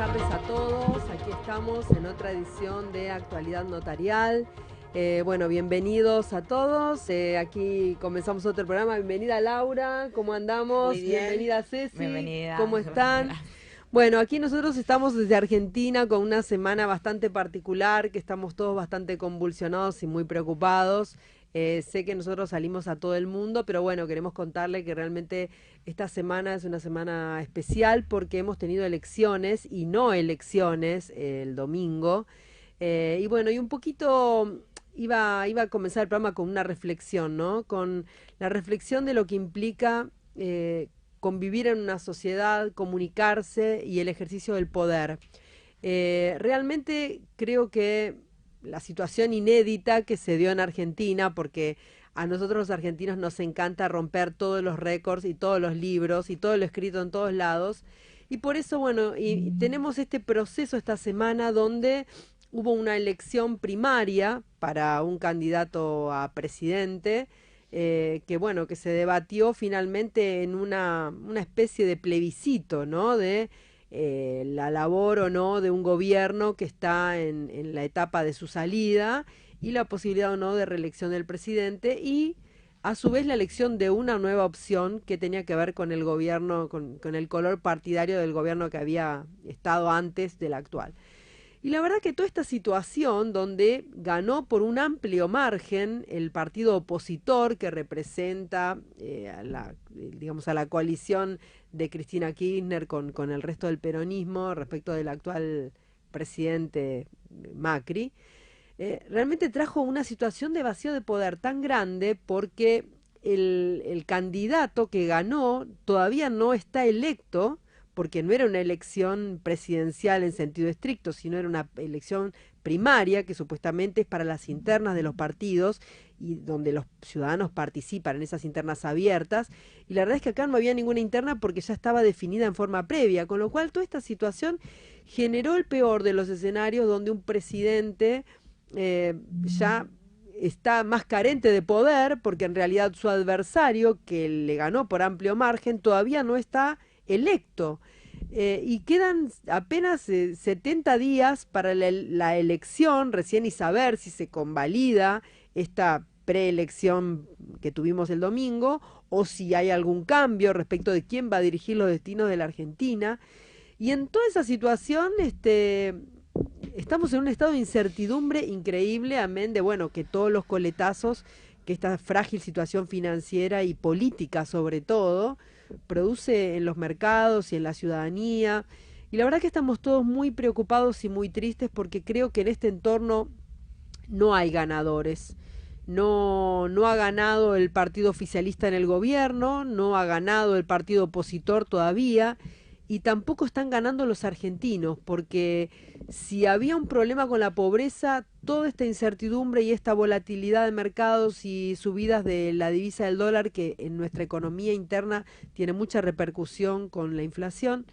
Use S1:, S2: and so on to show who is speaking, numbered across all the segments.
S1: tardes a todos. Aquí estamos en otra edición de Actualidad Notarial. Bueno, bienvenidos a todos. Aquí comenzamos otro programa. Bienvenida Laura, ¿cómo andamos?
S2: Muy bien.
S1: Bienvenida Ceci,
S2: Bienvenida.
S1: ¿cómo están? Bueno, aquí nosotros estamos desde Argentina con una semana bastante particular, que estamos todos bastante convulsionados y muy preocupados. Sé que nosotros salimos a todo el mundo, pero bueno, queremos contarle que realmente esta semana es una semana especial porque hemos tenido elecciones y no elecciones el domingo. Y bueno, y un poquito iba a comenzar el programa con una reflexión, ¿no? Con la reflexión de lo que implica convivir en una sociedad, comunicarse y el ejercicio del poder. Realmente creo que la situación inédita que se dio en Argentina, porque a nosotros los argentinos nos encanta romper todos los récords y todos los libros y todo lo escrito en todos lados, y por eso, bueno, y tenemos este proceso esta semana donde hubo una elección primaria para un candidato a presidente, que bueno, que se debatió finalmente en una especie de plebiscito, ¿no? De la labor o no de un gobierno que está en la etapa de su salida y la posibilidad o no de reelección del presidente y a su vez la elección de una nueva opción que tenía que ver con el gobierno, con el color partidario del gobierno que había estado antes del actual. Y la verdad que toda esta situación donde ganó por un amplio margen el partido opositor que representa digamos, a la coalición de Cristina Kirchner con el resto del peronismo respecto del actual presidente Macri, realmente trajo una situación de vacío de poder tan grande porque el candidato que ganó todavía no está electo, porque no era una elección presidencial en sentido estricto, sino era una elección primaria que supuestamente es para las internas de los partidos y donde los ciudadanos participan en esas internas abiertas. Y la verdad es que acá no había ninguna interna porque ya estaba definida en forma previa, con lo cual toda esta situación generó el peor de los escenarios donde un presidente ya está más carente de poder porque en realidad su adversario, que le ganó por amplio margen, todavía no está electo. Y quedan apenas 70 días para la elección, recién y saber si se convalida esta preelección que tuvimos el domingo o si hay algún cambio respecto de quién va a dirigir los destinos de la Argentina. Y en toda esa situación, estamos en un estado de incertidumbre increíble, amén de, bueno, que todos los coletazos que esta frágil situación financiera y política sobre todo produce en los mercados y en la ciudadanía. Y la verdad que estamos todos muy preocupados y muy tristes porque creo que en este entorno no hay ganadores. No ha ganado el partido oficialista en el gobierno, no ha ganado el partido opositor todavía, y tampoco están ganando los argentinos, porque si había un problema con la pobreza, toda esta incertidumbre y esta volatilidad de mercados y subidas de la divisa del dólar, que en nuestra economía interna tiene mucha repercusión con la inflación,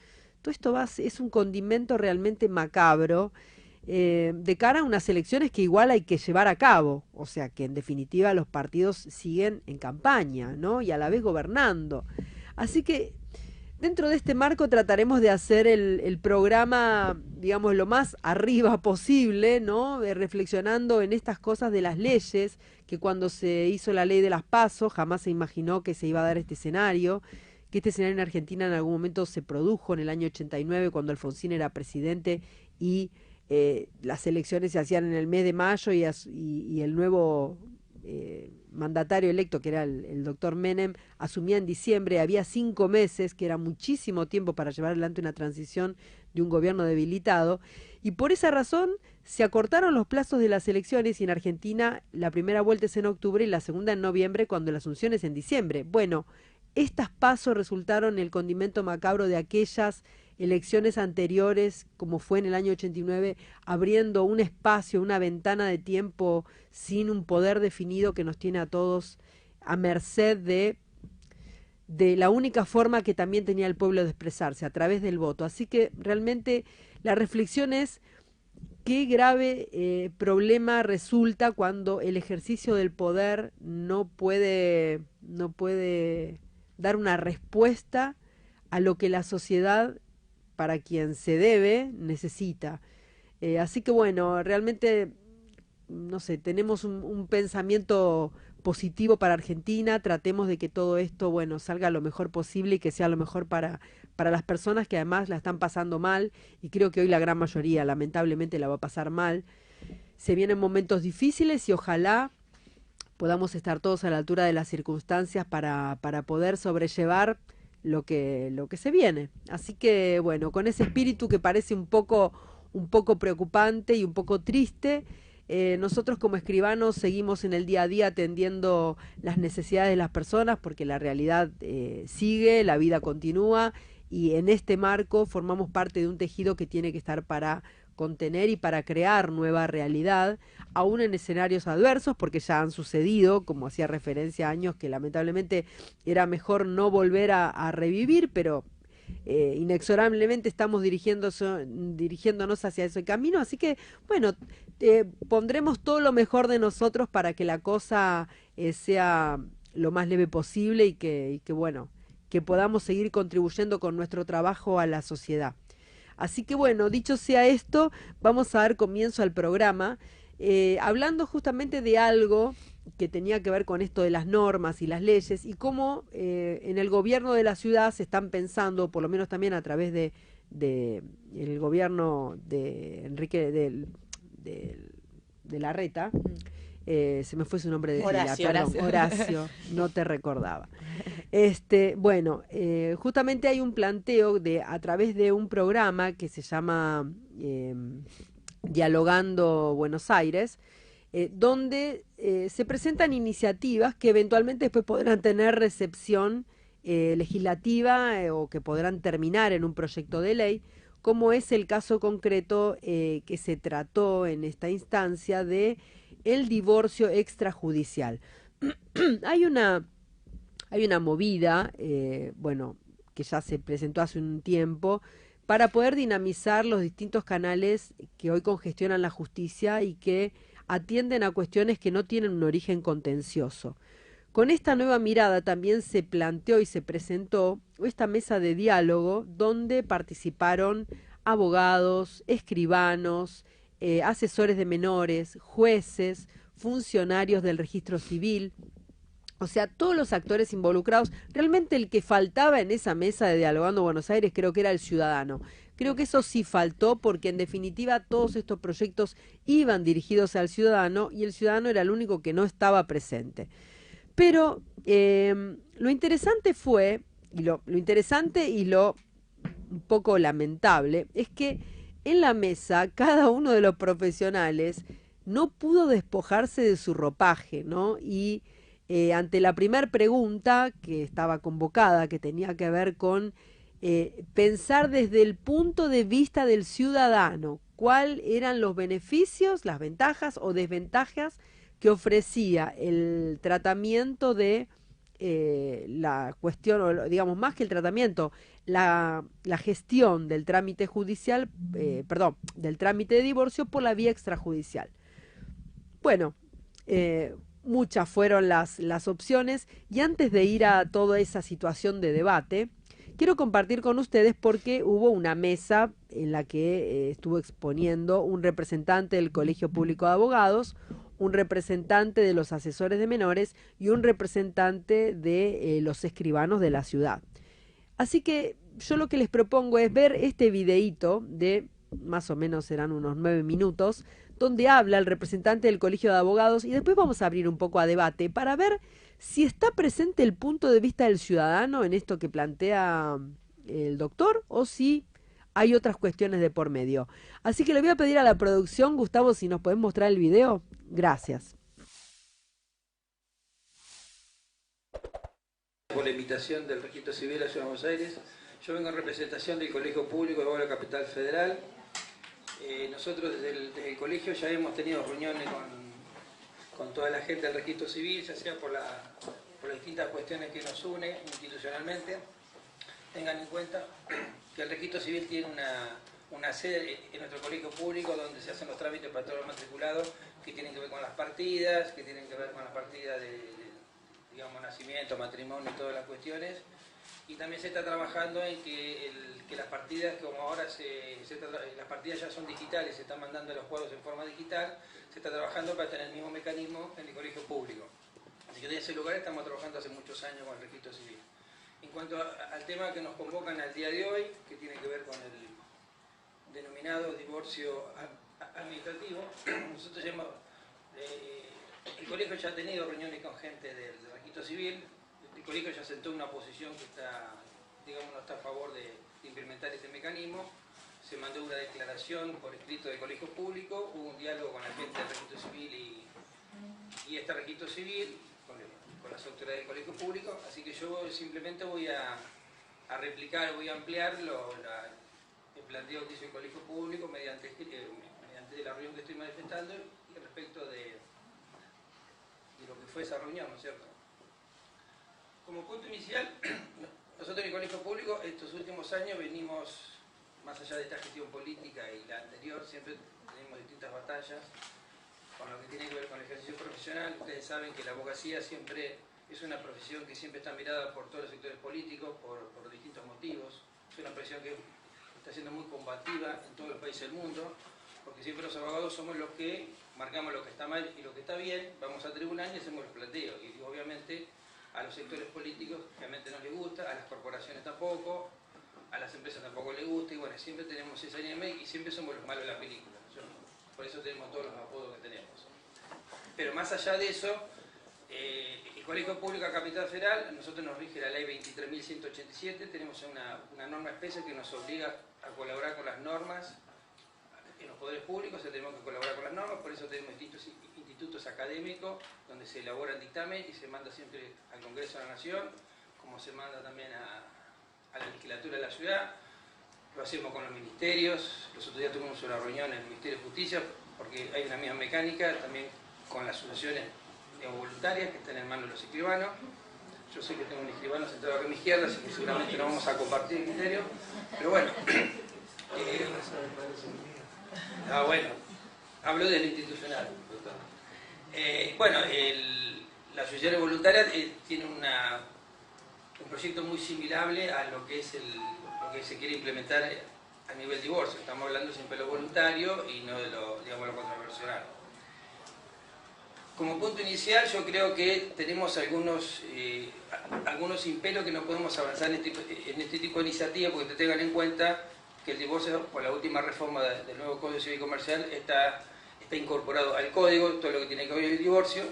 S1: todo esto es un condimento realmente macabro, de cara a unas elecciones que igual hay que llevar a cabo, o sea que en definitiva los partidos siguen en campaña, ¿no? Y a la vez gobernando. Así que dentro de este marco trataremos de hacer el programa, digamos, lo más arriba posible, ¿no? Reflexionando en estas cosas de las leyes, que cuando se hizo la ley de las PASO jamás se imaginó que se iba a dar este escenario, que este escenario en Argentina en algún momento se produjo en el año 89 cuando Alfonsín era presidente y las elecciones se hacían en el mes de mayo y el nuevo mandatario electo, que era el doctor Menem, asumía en diciembre. Había 5 meses, que era muchísimo tiempo para llevar adelante una transición de un gobierno debilitado, y por esa razón se acortaron los plazos de las elecciones, y en Argentina la primera vuelta es en octubre y la segunda en noviembre, cuando la asunción es en diciembre. Bueno, estas pasos resultaron el condimento macabro de aquellas elecciones anteriores, como fue en el año 89, abriendo un espacio, una ventana de tiempo sin un poder definido que nos tiene a todos a merced de la única forma que también tenía el pueblo de expresarse, a través del voto. Así que realmente la reflexión es qué grave problema resulta cuando el ejercicio del poder no puede dar una respuesta a lo que la sociedad para quien se debe, necesita. Así que bueno, realmente, no sé, tenemos un pensamiento positivo para Argentina, tratemos de que todo esto, bueno, salga lo mejor posible y que sea lo mejor para las personas que además la están pasando mal, y creo que hoy la gran mayoría lamentablemente la va a pasar mal. Se vienen momentos difíciles y ojalá podamos estar todos a la altura de las circunstancias para poder sobrellevar lo que se viene. Así que bueno, con ese espíritu que parece un poco preocupante y un poco triste, nosotros como escribanos seguimos en el día a día atendiendo las necesidades de las personas porque la realidad sigue, la vida continúa, y en este marco formamos parte de un tejido que tiene que estar para contener y para crear nueva realidad, aún en escenarios adversos, porque ya han sucedido, como hacía referencia, años que lamentablemente era mejor no volver a revivir, pero inexorablemente estamos dirigiéndonos hacia ese camino. Así que bueno, pondremos todo lo mejor de nosotros para que la cosa sea lo más leve posible, y que bueno, que podamos seguir contribuyendo con nuestro trabajo a la sociedad. Así que bueno, dicho sea esto, vamos a dar comienzo al programa, hablando justamente de algo que tenía que ver con esto de las normas y las leyes, y cómo en el gobierno de la ciudad se están pensando, por lo menos también a través de el gobierno de Enrique de Larreta. Se me fue su nombre de pila,
S2: Horacio.
S1: perdón, Horacio, no te recordaba. Bueno, justamente hay un planteo a través de un programa que se llama Dialogando Buenos Aires, donde se presentan iniciativas que eventualmente después podrán tener recepción legislativa, o que podrán terminar en un proyecto de ley, como es el caso concreto que se trató en esta instancia de el divorcio extrajudicial. hay una hay una movida, bueno, que ya se presentó hace un tiempo, para poder dinamizar los distintos canales que hoy congestionan la justicia y que atienden a cuestiones que no tienen un origen contencioso. Con esta nueva mirada también se planteó y se presentó esta mesa de diálogo donde participaron abogados, escribanos, asesores de menores, jueces, funcionarios del registro civil, o sea, todos los actores involucrados. Realmente el que faltaba en esa mesa de Dialogando Buenos Aires creo que era el ciudadano. Creo que eso sí faltó, porque en definitiva todos estos proyectos iban dirigidos al ciudadano y el ciudadano era el único que no estaba presente. Pero lo interesante fue, lo interesante y lo un poco lamentable, es que en la mesa cada uno de los profesionales no pudo despojarse de su ropaje, ¿no? Y ante la primera pregunta que estaba convocada, que tenía que ver con pensar desde el punto de vista del ciudadano, cuáles eran los beneficios, las ventajas o desventajas que ofrecía el tratamiento de la cuestión, o digamos, más que el tratamiento, la gestión del trámite judicial, perdón, del trámite de divorcio por la vía extrajudicial. Bueno, muchas fueron las opciones, y antes de ir a toda esa situación de debate, quiero compartir con ustedes porque hubo una mesa en la que estuvo exponiendo un representante del Colegio Público de Abogados, un representante de los asesores de menores y un representante de los escribanos de la ciudad. Así que yo lo que les propongo es ver este videíto de más o menos serán unos 9 minutos, donde habla el representante del Colegio de Abogados, y después vamos a abrir un poco a debate para ver si está presente el punto de vista del ciudadano en esto que plantea el doctor, o si hay otras cuestiones de por medio. Así que le voy a pedir a la producción, Gustavo, si nos pueden mostrar el video. Gracias.
S3: Por la invitación del Registro Civil de la Ciudad de Buenos Aires, yo vengo en representación del Colegio Público de Abogados de la Capital Federal. Nosotros desde el colegio ya hemos tenido reuniones con toda la gente del Registro Civil, ya sea por las distintas cuestiones que nos une institucionalmente. Tengan en cuenta que el Registro Civil tiene una sede en nuestro colegio público donde se hacen los trámites para todos los matriculados que tienen que ver con las partidas, digamos, nacimiento, matrimonio y todas las cuestiones. y también se está trabajando en que las partidas, como ahora las partidas ya son digitales, se están mandando los juegos en forma digital, se está trabajando para tener el mismo mecanismo en el colegio público. Así que en ese lugar estamos trabajando hace muchos años con el registro civil. En cuanto al tema que nos convocan al día de hoy, que tiene que ver con el denominado divorcio administrativo, nosotros el colegio ya ha tenido reuniones con gente del registro civil. El colegio ya sentó una posición que está, digamos, no está a favor de implementar este mecanismo. Se mandó una declaración por escrito del colegio público, hubo un diálogo con la gente del registro civil y este registro civil, con las autoridades del colegio público, así que yo simplemente voy a replicar, voy a ampliar el planteo que hizo el colegio público mediante la reunión que estoy manifestando y respecto de lo que fue esa reunión, ¿no es cierto? Como punto inicial, nosotros en el colegio público estos últimos años venimos, más allá de esta gestión política y la anterior, siempre tenemos distintas batallas con lo que tiene que ver con el ejercicio profesional. Ustedes saben que la abogacía siempre es una profesión que siempre está mirada por todos los sectores políticos por distintos motivos. Es una profesión que está siendo muy combativa en todos los países del mundo, porque siempre los abogados somos los que marcamos lo que está mal y lo que está bien, vamos al tribunal y hacemos los planteos. Y obviamente a los sectores políticos realmente no les gusta, a las corporaciones tampoco, a las empresas tampoco les gusta, y bueno, siempre tenemos esa línea y siempre somos los malos de la película, ¿no? Por eso tenemos todos los apodos que tenemos. Pero más allá de eso, el Colegio Público de Capital Federal, nosotros nos rige la ley 23.187, tenemos una norma especial que nos obliga a colaborar con las normas en los poderes públicos, tenemos que colaborar con las normas, por eso tenemos institutos académicos donde se elaboran dictamen y se manda siempre al Congreso de la Nación, como se manda también a la legislatura de la ciudad. Lo hacemos con los ministerios. Los otros días tuvimos una reunión en el Ministerio de Justicia porque hay una misma mecánica, también con las asociaciones voluntarias que están en manos de los escribanos. Yo sé que tengo un escribano sentado acá a mi izquierda, así que seguramente no vamos a compartir el criterio, pero bueno. Bueno, hablo del institucional. Bueno, la asociación voluntaria tiene un proyecto muy similar a lo que es lo que se quiere implementar a nivel divorcio. Estamos hablando siempre de lo voluntario y no de digamos, lo controversial. Como punto inicial, yo creo que tenemos algunos imperios que no podemos avanzar en este tipo de iniciativas, porque te tengan en cuenta que el divorcio, por la última reforma del nuevo Código Civil y Comercial, está incorporado al Código, todo lo que tiene que ver con el divorcio.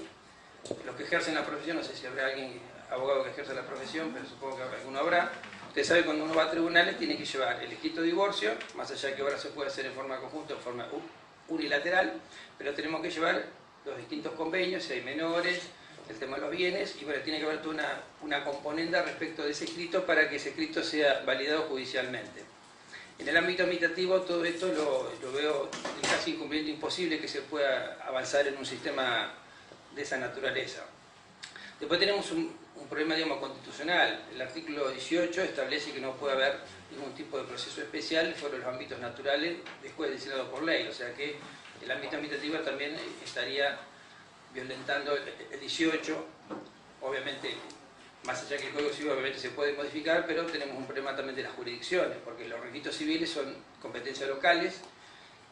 S3: Los que ejercen la profesión, no sé si habrá alguien, abogado que ejerce la profesión, pero supongo que alguno habrá. Usted sabe que cuando uno va a tribunales tiene que llevar el escrito de divorcio, más allá de que ahora se puede hacer en forma conjunta, en forma unilateral, pero tenemos que llevar los distintos convenios, si hay menores, el tema de los bienes, y bueno, tiene que haber toda una componenda respecto de ese escrito para que ese escrito sea validado judicialmente. En el ámbito administrativo todo esto lo veo casi inconveniente, imposible que se pueda avanzar en un sistema de esa naturaleza. Después tenemos un problema, digamos, constitucional. El artículo 18 establece que no puede haber ningún tipo de proceso especial fuera de los ámbitos naturales después designado por ley, o sea que el ámbito administrativo también estaría violentando el 18, obviamente. Más allá que el Código Civil obviamente se puede modificar, pero tenemos un problema también de las jurisdicciones, porque los registros civiles son competencias locales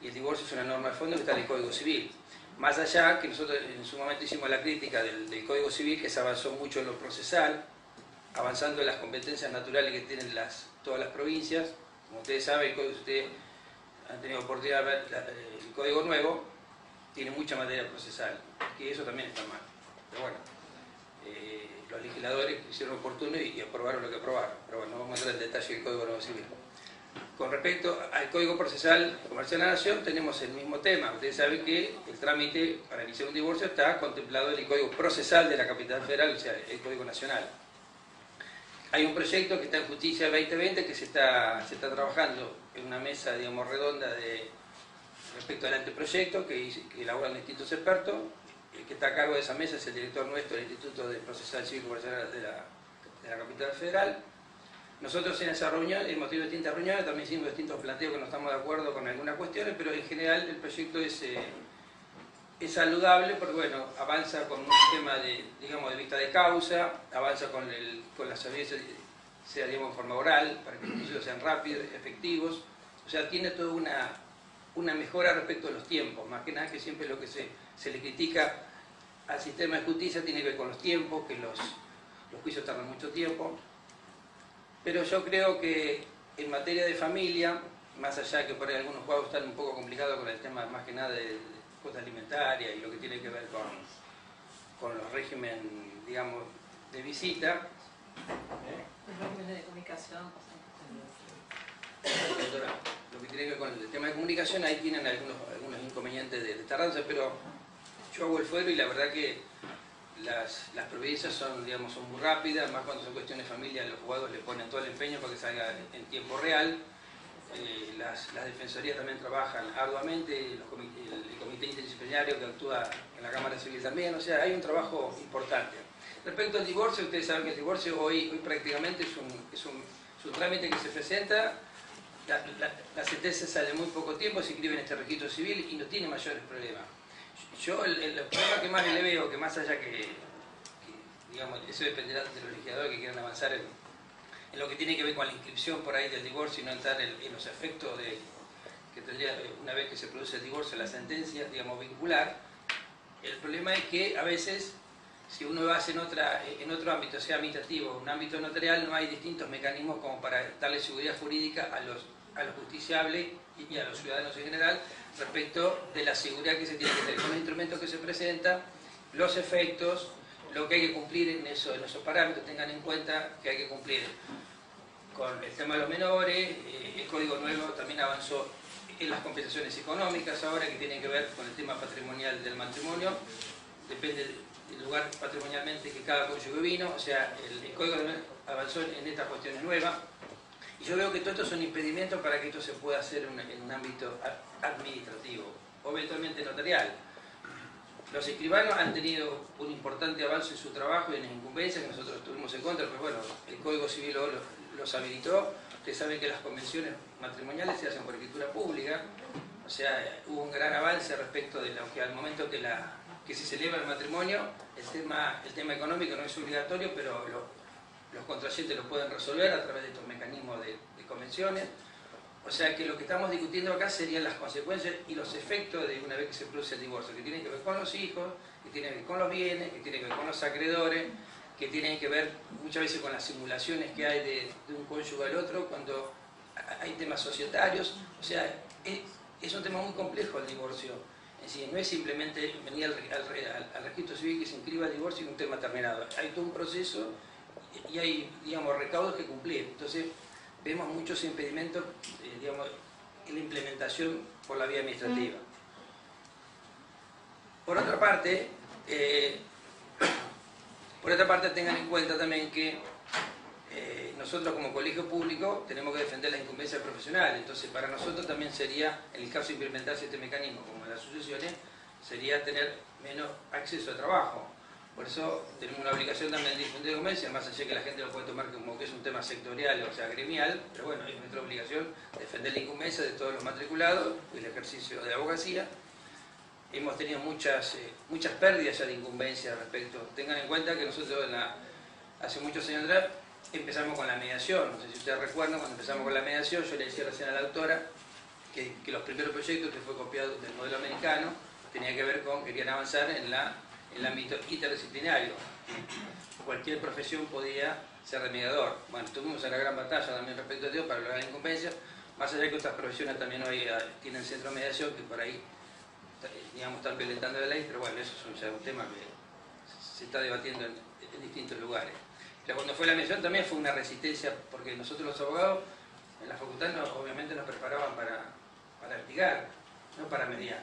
S3: y el divorcio es una norma de fondo que está en el Código Civil. Más allá que nosotros en su momento hicimos la crítica del Código Civil, que se avanzó mucho en lo procesal, avanzando en las competencias naturales que tienen todas las provincias. Como ustedes saben, ustedes han tenido oportunidad de ver el Código Nuevo, tiene mucha materia procesal, que eso también está mal. Pero bueno. Los legisladores hicieron oportuno y aprobaron lo que aprobaron. Pero bueno, no vamos a entrar en detalle del Código Nuevo Civil. Con respecto al Código Procesal Comercial de la Nación, tenemos el mismo tema. Ustedes saben que el trámite para iniciar un divorcio está contemplado en el Código Procesal de la Capital Federal, o sea, el Código Nacional. Hay un proyecto que está en Justicia 2020 que se está trabajando en una mesa, digamos, redonda respecto al anteproyecto que elaboran distintos expertos. El que está a cargo de esa mesa es el director nuestro del Instituto de Procesal Civil y Comercial de la Capital Federal. Nosotros en esa reunión hemos tenido distintas reuniones, también hicimos distintos planteos que no estamos de acuerdo con algunas cuestiones, pero en general el proyecto es saludable porque bueno, avanza con un sistema de vista de causa, avanza con la sea, digamos, en forma oral, para que los procesos sean rápidos, efectivos. O sea, tiene toda una mejora respecto a los tiempos, más que nada que siempre lo que se le critica al sistema de justicia tiene que ver con los tiempos, que los juicios tardan mucho tiempo. Pero yo creo que en materia de familia, más allá que por ahí algunos juegos están un poco complicados con el tema más que nada de cuota alimentaria y lo que tiene que ver con los regímenes, digamos, de visita.
S2: Los regímenes de comunicación.
S3: Lo que tiene que ver con el tema de comunicación, ahí tienen algunos inconvenientes de tardanza, pero yo hago el fuero y la verdad que las provincias son muy rápidas, más cuando son cuestiones de familia, los jugadores le ponen todo el empeño para que salga en tiempo real. Las defensorías también trabajan arduamente, el comité interdisciplinario que actúa en la Cámara Civil también, o sea, hay un trabajo importante. Respecto al divorcio, ustedes saben que el divorcio hoy prácticamente es un trámite que se presenta, la sentencia sale en muy poco tiempo, se inscribe en este registro civil y no tiene mayores problemas. Yo el problema que más le veo, que más allá que digamos, eso dependerá de los legisladores que quieran avanzar en lo que tiene que ver con la inscripción por ahí del divorcio y no entrar en los efectos que tendría una vez que se produce el divorcio, la sentencia, digamos, vincular. El problema es que a veces, si uno lo hace en otro ámbito, sea administrativo, un ámbito notarial, no hay distintos mecanismos como para darle seguridad jurídica a los justiciables y a los ciudadanos en general respecto de la seguridad que se tiene que tener con los instrumentos que se presentan, los efectos, lo que hay que cumplir en esos parámetros. Tengan en cuenta que hay que cumplir con el tema de los menores. El Código Nuevo también avanzó en las compensaciones económicas ahora, que tienen que ver con el tema patrimonial del matrimonio. Depende del lugar patrimonialmente que cada cónyuge vino, o sea, el Código avanzó en estas cuestiones nuevas. Y yo veo que todos estos son impedimentos para que esto se pueda hacer en un ámbito administrativo, o eventualmente notarial. Los escribanos han tenido un importante avance en su trabajo y en las incumbencias que nosotros estuvimos en contra, pero bueno, el Código Civil los habilitó. Ustedes saben que las convenciones matrimoniales se hacen por escritura pública, o sea, hubo un gran avance respecto de lo que al momento que se celebra el matrimonio, el tema económico no es obligatorio, pero los contrayentes lo pueden resolver a través de estos mecanismos de convenciones. O sea que lo que estamos discutiendo acá serían las consecuencias y los efectos de una vez que se produce el divorcio, que tienen que ver con los hijos, que tienen que ver con los bienes, que tienen que ver con los acreedores, que tienen que ver muchas veces con las simulaciones que hay de un cónyuge al otro, cuando hay temas societarios. O sea, es un tema muy complejo el divorcio. Es decir, no es simplemente venir al registro civil que se inscriba el divorcio y un tema terminado. Hay todo un proceso y hay, digamos, recaudos que cumplir. Entonces, vemos muchos impedimentos, digamos, en la implementación por la vía administrativa. Por otra parte, tengan en cuenta también que nosotros como colegio público tenemos que defender la incumbencia profesional. Entonces, para nosotros también sería, en el caso de implementarse este mecanismo, como en las sucesiones, sería tener menos acceso a trabajo. Por eso tenemos una obligación también de difundir incumbencia, más allá que la gente lo puede tomar como que es un tema sectorial, o sea, gremial, pero bueno, es nuestra obligación defender la incumbencia de todos los matriculados y el ejercicio de la abogacía. Hemos tenido muchas pérdidas ya de incumbencia respecto. Tengan en cuenta que nosotros hace muchos años atrás empezamos con la mediación. No sé si ustedes recuerdan, cuando empezamos con la mediación, yo le decía recién a la autora que los primeros proyectos que fue copiado del modelo americano tenía que ver con, querían avanzar en el ámbito interdisciplinario. Cualquier profesión podía ser remediador. Bueno, tuvimos una gran batalla también respecto a Dios para lograr la incumbencia, más allá de que otras profesiones también hoy tienen centro de mediación que por ahí, digamos, están violentando la ley, pero bueno, eso es un tema que se está debatiendo en distintos lugares. Pero cuando fue la mediación también fue una resistencia, porque nosotros los abogados en la facultad obviamente nos preparaban para litigar, no para mediar.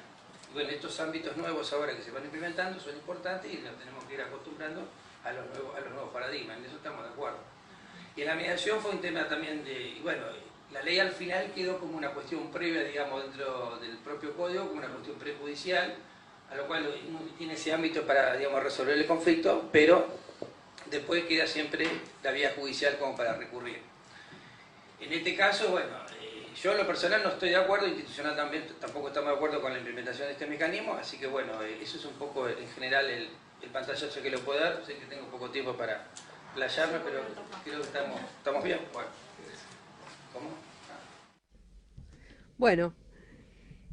S3: Y bueno, estos ámbitos nuevos ahora que se van implementando son importantes y nos tenemos que ir acostumbrando a los nuevos paradigmas, en eso estamos de acuerdo. Y en la mediación fue un tema también y bueno, la ley al final quedó como una cuestión previa, digamos, dentro del propio código, como una cuestión prejudicial, a lo cual uno tiene ese ámbito para, digamos, resolver el conflicto, pero después queda siempre la vía judicial como para recurrir. En este caso, bueno, yo en lo personal no estoy de acuerdo, institucional también tampoco estamos de acuerdo con la implementación de este mecanismo, así que bueno, eso es un poco en general el pantallazo que le puedo dar. Sé que tengo poco tiempo para playarme, pero creo que estamos bien. Bueno, ¿cómo?
S1: Bueno,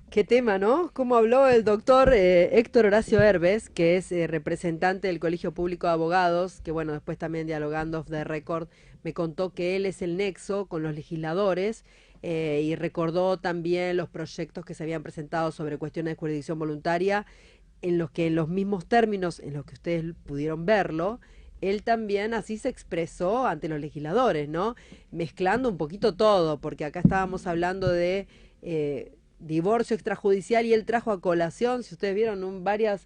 S1: qué tema, ¿no? Como habló el doctor Héctor Horacio Herbes, que es representante del Colegio Público de Abogados, que bueno, después también dialogando off the record, me contó que él es el nexo con los legisladores y recordó también los proyectos que se habían presentado sobre cuestiones de jurisdicción voluntaria, en los que en los mismos términos en los que ustedes pudieron verlo, él también así se expresó ante los legisladores, ¿no? Mezclando un poquito todo, porque acá estábamos hablando de divorcio extrajudicial y él trajo a colación, si ustedes vieron, varias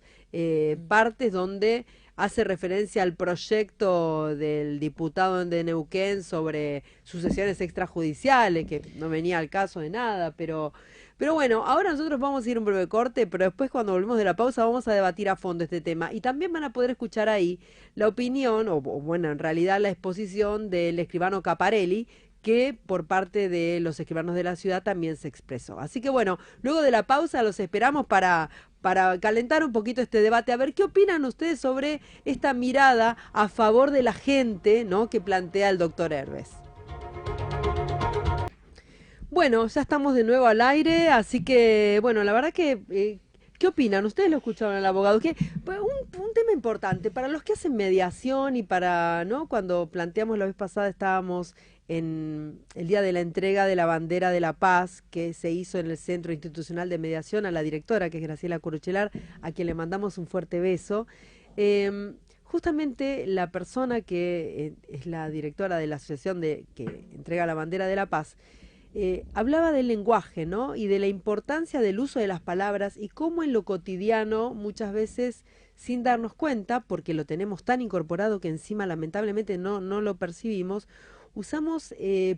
S1: partes donde hace referencia al proyecto del diputado de Neuquén sobre sucesiones extrajudiciales, que no venía al caso de nada, pero bueno, ahora nosotros vamos a ir un breve corte, pero después cuando volvemos de la pausa vamos a debatir a fondo este tema y también van a poder escuchar ahí la opinión, o bueno, en realidad la exposición del escribano Caparelli, que por parte de los escribanos de la ciudad también se expresó. Así que bueno, luego de la pausa los esperamos para calentar un poquito este debate, a ver qué opinan ustedes sobre esta mirada a favor de la gente, ¿no?, que plantea el doctor Herbes. Bueno, ya estamos de nuevo al aire, así que, bueno, la verdad que, ¿qué opinan? Ustedes lo escucharon al abogado, que un tema importante para los que hacen mediación y para, ¿no? Cuando planteamos la vez pasada estábamos en el día de la entrega de la bandera de la paz que se hizo en el Centro Institucional de Mediación a la directora, que es Graciela Curuchelar, a quien le mandamos un fuerte beso. Justamente la persona que es la directora de la asociación que entrega la bandera de la paz, hablaba del lenguaje, ¿no? Y de la importancia del uso de las palabras y cómo en lo cotidiano muchas veces sin darnos cuenta, porque lo tenemos tan incorporado que encima lamentablemente no lo percibimos, usamos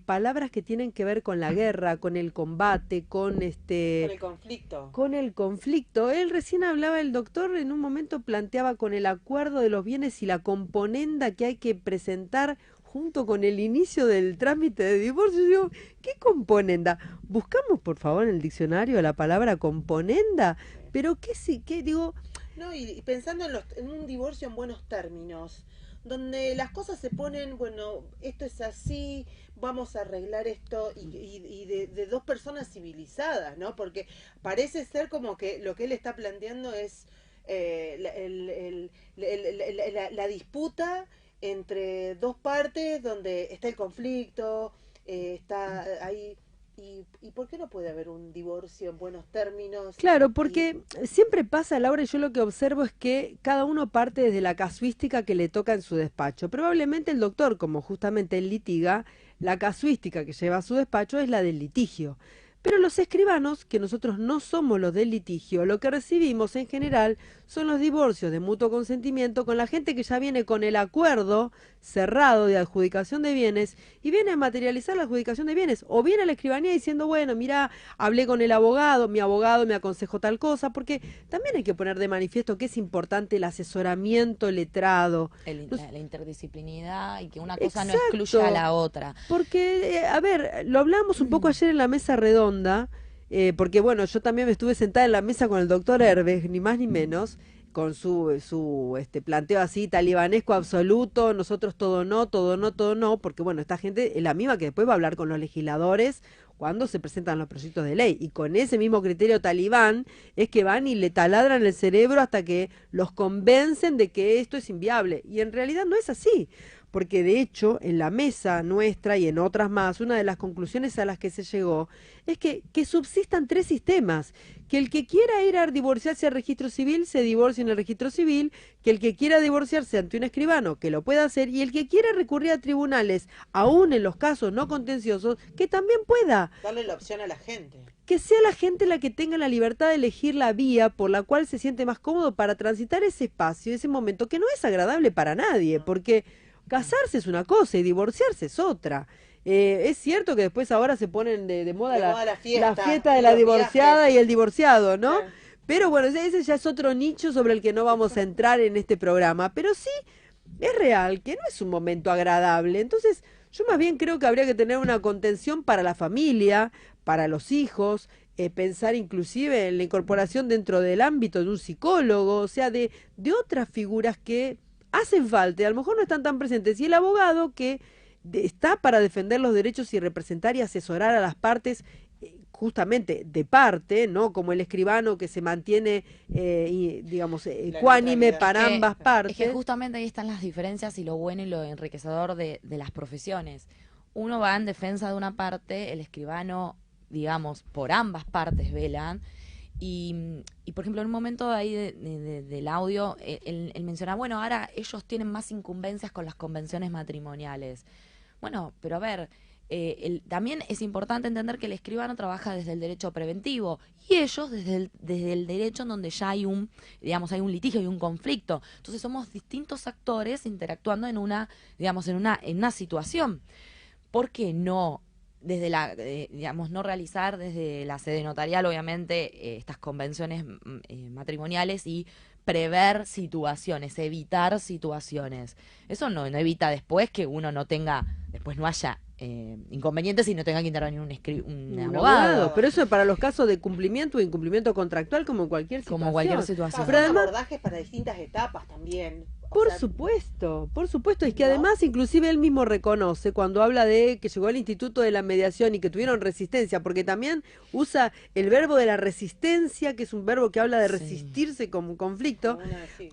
S1: palabras que tienen que ver con la guerra, con el combate, con
S4: el conflicto.
S1: Con el conflicto. Él recién hablaba, el doctor en un momento planteaba con el acuerdo de los bienes y la componenda que hay que presentar junto con el inicio del trámite de divorcio. Digo, ¿qué componenda? Buscamos, por favor, en el diccionario la palabra componenda, pero qué digo...
S4: No, y pensando en un divorcio en buenos términos, donde las cosas se ponen, bueno, esto es así, vamos a arreglar esto, y de dos personas civilizadas, ¿no? Porque parece ser como que lo que él está planteando es la disputa entre dos partes donde está el conflicto, está ahí... ¿Y por qué no puede haber un divorcio en buenos términos?
S1: Claro, porque siempre pasa, Laura, y yo lo que observo es que cada uno parte desde la casuística que le toca en su despacho. Probablemente el doctor, como justamente él litiga, la casuística que lleva a su despacho es la del litigio. Pero los escribanos, que nosotros no somos los del litigio, lo que recibimos en general son los divorcios de mutuo consentimiento con la gente que ya viene con el acuerdo cerrado de adjudicación de bienes y viene a materializar la adjudicación de bienes. O viene a la escribanía diciendo, bueno, mira, hablé con el abogado, mi abogado me aconsejó tal cosa, porque también hay que poner de manifiesto que es importante el asesoramiento letrado.
S5: La interdisciplinidad y que una cosa
S1: Exacto,
S5: no excluya a la otra.
S1: Porque, a ver, lo hablamos un poco ayer en la mesa redonda, porque bueno, yo también me estuve sentada en la mesa con el doctor Herbes, ni más ni menos, con su planteo así talibanesco absoluto, nosotros todo no, todo no, todo no, porque bueno, esta gente es la misma que después va a hablar con los legisladores cuando se presentan los proyectos de ley, y con ese mismo criterio talibán es que van y le taladran el cerebro hasta que los convencen de que esto es inviable, y en realidad no es así. Porque de hecho, en la mesa nuestra y en otras más, una de las conclusiones a las que se llegó es que subsistan tres sistemas. Que el que quiera ir a divorciarse al registro civil, se divorcie en el registro civil, que el que quiera divorciarse ante un escribano, que lo pueda hacer, y el que quiera recurrir a tribunales, aún en los casos no contenciosos, que también pueda.
S4: Darle la opción a la gente.
S1: Que sea la gente la que tenga la libertad de elegir la vía por la cual se siente más cómodo para transitar ese espacio, ese momento, que no es agradable para nadie, porque... casarse es una cosa y divorciarse es otra. Es cierto que después ahora se ponen de moda la fiesta de la divorciada y el divorciado, ¿no?
S4: Claro.
S1: Pero bueno, ese ya es otro nicho sobre el que no vamos a entrar en este programa. Pero sí, es real que no es un momento agradable. Entonces, yo más bien creo que habría que tener una contención para la familia, para los hijos, pensar inclusive en la incorporación dentro del ámbito de un psicólogo, o sea, de otras figuras que hacen falta, y a lo mejor no están tan presentes, y el abogado que está para defender los derechos y representar y asesorar a las partes, justamente de parte, ¿no? Como el escribano que se mantiene, digamos, ecuánime para ambas partes.
S5: Es que justamente ahí están las diferencias y lo bueno y lo enriquecedor de las profesiones. Uno va en defensa de una parte, el escribano, digamos, por ambas partes velan. Y por ejemplo, en un momento ahí del audio, él mencionaba, bueno, ahora ellos tienen más incumbencias con las convenciones matrimoniales. Bueno, pero a ver, también es importante entender que el escribano trabaja desde el derecho preventivo y ellos desde el derecho en donde ya hay digamos, hay un litigio y un conflicto. Entonces somos distintos actores interactuando en digamos, en una situación. ¿Por qué no desde digamos, no realizar desde la sede notarial, obviamente, estas convenciones matrimoniales y prever situaciones, evitar situaciones? Eso no evita después que uno después no haya inconvenientes y no tenga que intervenir un abogado.
S1: Pero eso es para los casos de cumplimiento o incumplimiento contractual, como en cualquier situación.
S5: Como cualquier situación.
S4: Pero además, abordajes para distintas etapas también.
S1: Por supuesto, es que además inclusive él mismo reconoce cuando habla de que llegó al Instituto de la Mediación y que tuvieron resistencia, porque también usa el verbo de la resistencia, que es un verbo que habla de resistirse como un conflicto,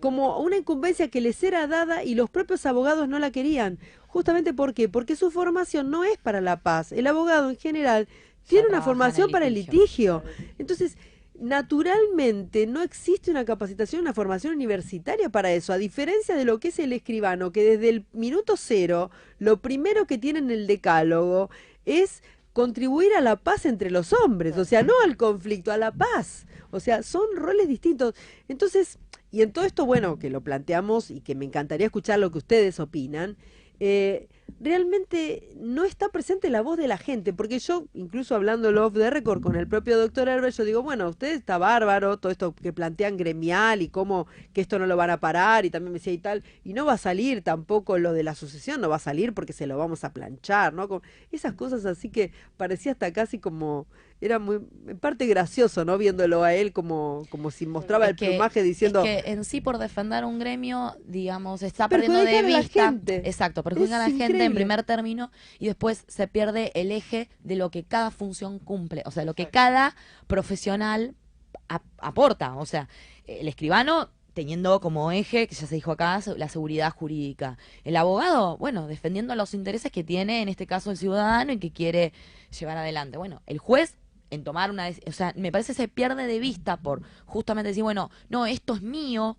S1: como una incumbencia que les era dada y los propios abogados no la querían. Justamente ¿por qué? Porque su formación no es para la paz. El abogado en general tiene una formación para el litigio. Entonces, naturalmente no existe una capacitación, una formación universitaria para eso, a diferencia de lo que es el escribano, que desde el minuto cero, lo primero que tiene en el decálogo es contribuir a la paz entre los hombres, o sea, no al conflicto, a la paz. O sea, son roles distintos. Entonces, y en todo esto, bueno, que lo planteamos y que me encantaría escuchar lo que ustedes opinan, realmente no está presente la voz de la gente, porque yo, incluso hablando off the record con el propio doctor Herbert, yo digo, bueno, usted está bárbaro, todo esto que plantean gremial y cómo que esto no lo van a parar, y también me decía y tal, y no va a salir tampoco lo de la sucesión, no va a salir porque se lo vamos a planchar, ¿no? Con esas cosas así que parecía hasta casi como, era muy, en parte gracioso, ¿no? Viéndolo a él como si mostraba el plumaje diciendo...
S5: Es que en sí por defender un gremio, digamos, está perdiendo de vista... Exacto, perjudican a la gente en primer término y después se pierde el eje de lo que cada función cumple, o sea, lo que cada profesional aporta. O sea, el escribano teniendo como eje, que ya se dijo acá, la seguridad jurídica. El abogado, bueno, defendiendo los intereses que tiene, en este caso el ciudadano, y que quiere llevar adelante. Bueno, el juez en tomar una decisión, o sea, me parece se pierde de vista por justamente decir, bueno, no, esto es mío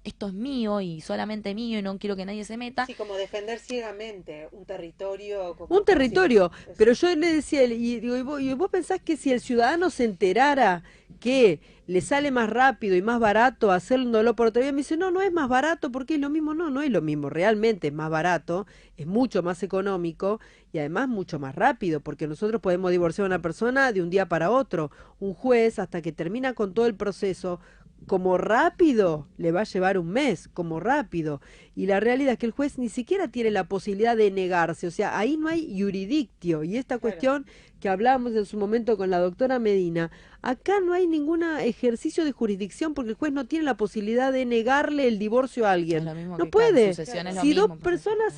S5: y solamente mío y no quiero que nadie se meta.
S4: Sí, como defender ciegamente un territorio.
S1: Un territorio, pero yo le decía, y digo, ¿y vos pensás que si el ciudadano se enterara que le sale más rápido y más barato hacerlo por otra vía? Me dice, no es más barato porque es lo mismo. No es lo mismo, realmente es más barato, es mucho más económico y además mucho más rápido, porque nosotros podemos divorciar a una persona de un día para otro. Un juez, hasta que termina con todo el proceso, como rápido, le va a llevar un mes, como rápido. Y la realidad es que el juez ni siquiera tiene la posibilidad de negarse, o sea, ahí no hay juridictio. Y esta cuestión que hablábamos en su momento con la doctora Medina, acá no hay ningún ejercicio de jurisdicción porque el juez no tiene la posibilidad de negarle el divorcio a alguien. No puede. Si dos personas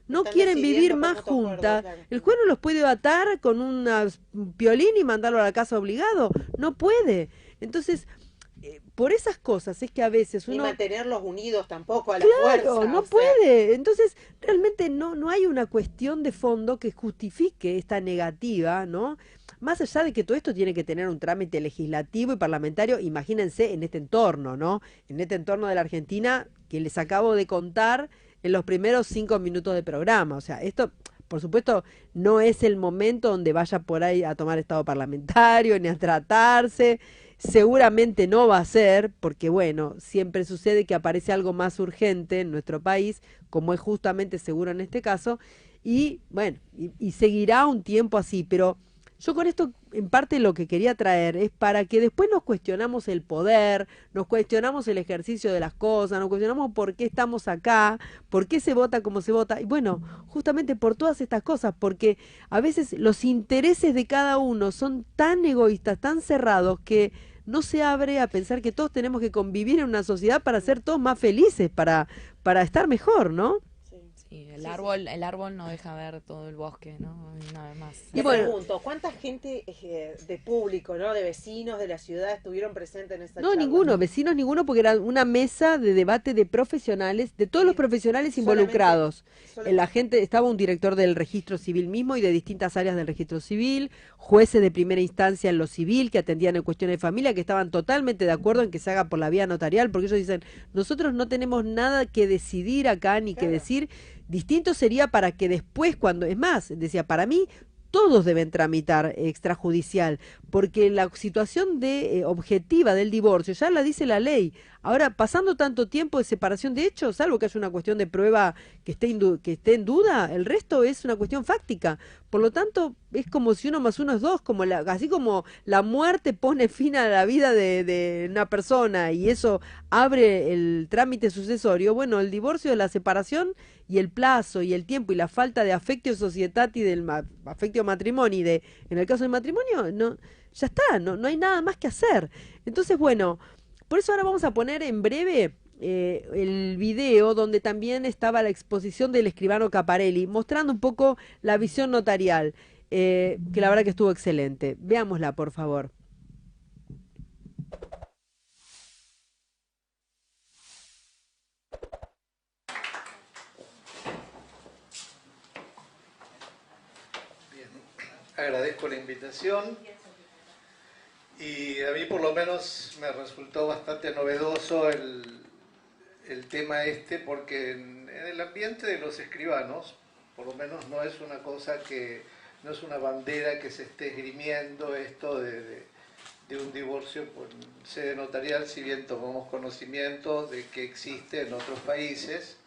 S1: no quieren vivir más juntas, el juez no los puede atar con un piolín y mandarlo a la casa obligado. No puede. Entonces, por esas cosas es que a veces uno...
S4: Y mantenerlos unidos tampoco a la fuerza.
S1: Claro, no puede. Entonces, realmente no hay una cuestión de fondo que justifique esta negativa, ¿no? Más allá de que todo esto tiene que tener un trámite legislativo y parlamentario, imagínense en este entorno, ¿no? En este entorno de la Argentina que les acabo de contar en los primeros 5 minutos de programa. O sea, esto... Por supuesto, no es el momento donde vaya por ahí a tomar estado parlamentario ni a tratarse. Seguramente no va a ser, porque bueno, siempre sucede que aparece algo más urgente en nuestro país, como es justamente seguro en este caso, y bueno, y seguirá un tiempo así, pero yo con esto en parte lo que quería traer es para que después nos cuestionamos el poder, nos cuestionamos el ejercicio de las cosas, nos cuestionamos por qué estamos acá, por qué se vota como se vota, y bueno, justamente por todas estas cosas, porque a veces los intereses de cada uno son tan egoístas, tan cerrados, que no se abre a pensar que todos tenemos que convivir en una sociedad para ser todos más felices, para estar mejor, ¿no?
S5: Sí, el árbol no deja ver todo el bosque, ¿no? Nada más.
S4: Te
S1: Y bueno,
S4: pregunto, ¿cuánta gente de público, ¿no? De vecinos de la ciudad estuvieron presentes en esa
S1: no,
S4: charla?
S1: ninguno, vecinos ninguno, porque era una mesa de debate de profesionales, de todos los profesionales involucrados. La gente, estaba un director del registro civil mismo y de distintas áreas del registro civil, jueces de primera instancia en lo civil que atendían en cuestiones de familia, que estaban totalmente de acuerdo en que se haga por la vía notarial, porque ellos dicen, nosotros no tenemos nada que decidir acá ni que decir. Distinto sería para que después, cuando, es más, decía, para mí, todos deben tramitar extrajudicial, porque la situación de objetiva del divorcio ya la dice la ley. Ahora, pasando tanto tiempo de separación de hechos, salvo que haya una cuestión de prueba que esté en duda, el resto es una cuestión fáctica. Por lo tanto, es como si 1 más 1 es 2, así como la muerte pone fin a la vida de una persona y eso abre el trámite sucesorio. Bueno, el divorcio, la separación y el plazo y el tiempo y la falta de affectio societati del affectio matrimoni, en el caso del matrimonio, no, ya está, no hay nada más que hacer. Entonces, bueno, por eso ahora vamos a poner en breve el video donde también estaba la exposición del escribano Caparelli, mostrando un poco la visión notarial, que la verdad que estuvo excelente. Veámosla, por favor.
S6: Bien, agradezco la invitación y a mí por lo menos me resultó bastante novedoso el tema porque en el ambiente de los escribanos, por lo menos no es una cosa no es una bandera que se esté esgrimiendo esto de un divorcio por sede notarial, si bien tomamos conocimiento de que existe en otros países.